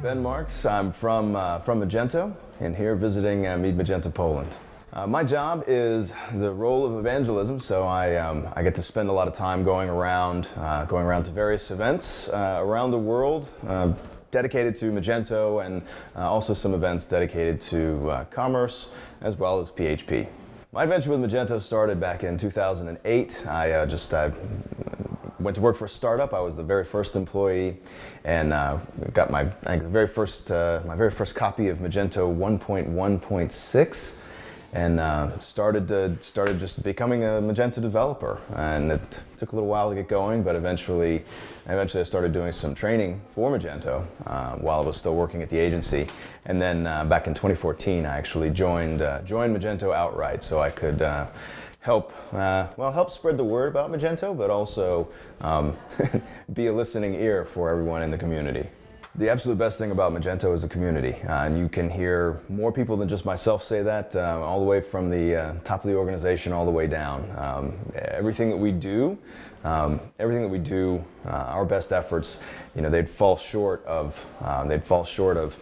Ben Marks. I'm from Magento, and here visiting Meet Magento Poland. My job is the role of evangelism, so I get to spend a lot of time going around to various events around the world, dedicated to Magento, and also some events dedicated to commerce as well as PHP. My adventure with Magento started back in 2008. I went to work for a startup. I was the very first employee, and got my very first copy of Magento 1.1.6. And started just becoming a Magento developer, and it took a little while to get going, but eventually I started doing some training for Magento while I was still working at the agency. And then back in 2014, I actually joined Magento outright, so I could help spread the word about Magento, but also be a listening ear for everyone in the community. The absolute best thing about Magento is the community, and you can hear more people than just myself say that, all the way from the top of the organization all the way down. Everything that we do, our best efforts, they'd fall short of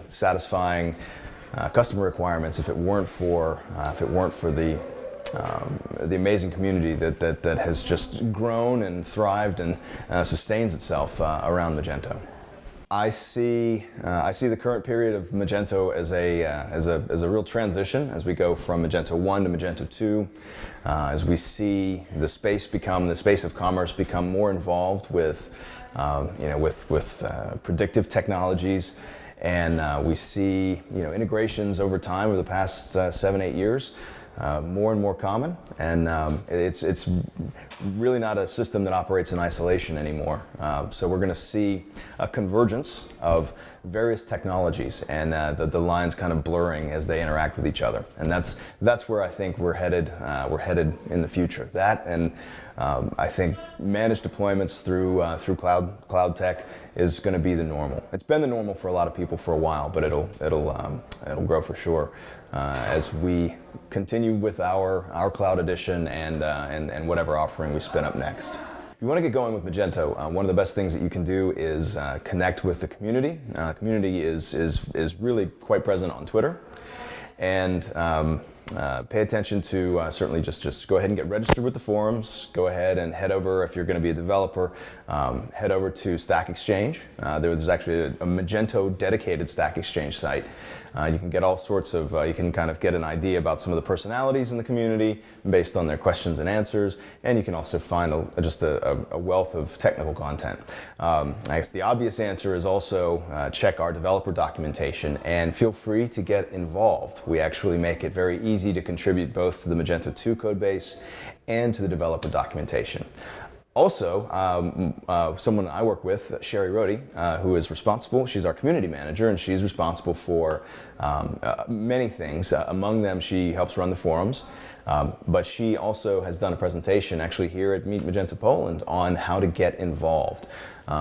satisfying customer requirements if it weren't for the amazing community that has just grown and thrived and sustains itself around Magento. I see the current period of Magento as a real transition as we go from Magento 1 to Magento 2, as we see the space of commerce become more involved with predictive technologies, and we see integrations over time over the past 7-8 years. More and more common, and it's really not a system that operates in isolation anymore. So we're going to see a convergence of various technologies, and the lines kind of blurring as they interact with each other. And that's where I think we're headed. We're headed in the future. That, and I think managed deployments through cloud tech is going to be the normal. It's been the normal for a lot of people for a while, but it'll grow for sure as we continue with our cloud edition and whatever offering we spin up next. If you want to get going with Magento, one of the best things that you can do is connect with the community. Community is really quite present on Twitter, and pay attention to certainly just go ahead and get registered with the forums. Go ahead and head over, if you're going to be a developer, head over to Stack Exchange. There's actually a Magento dedicated Stack Exchange site. You can get all sorts of, you can kind of get an idea about some of the personalities in the community based on their questions and answers, and you can also find just a wealth of technical content. I guess the obvious answer is also check our developer documentation and feel free to get involved. We actually make it very easy to contribute both to the Magento 2 codebase and to the developer documentation. Also, someone I work with, Sherry Rohde, who is responsible, she's our community manager, and she's responsible for many things. Among them, she helps run the forums, but she also has done a presentation actually here at Meet Magento Poland on how to get involved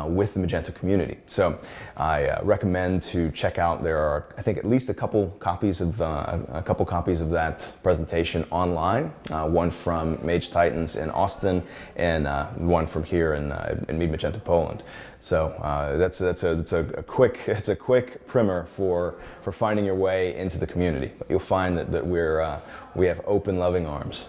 with the Magento community. So I recommend to check out. There are, I think, at least a couple copies of that presentation online. One from Mage Titans in Austin, and one from here in Meet Magento Poland. So it's a quick primer for finding your way into the community. But you'll find that we have open, loving arms.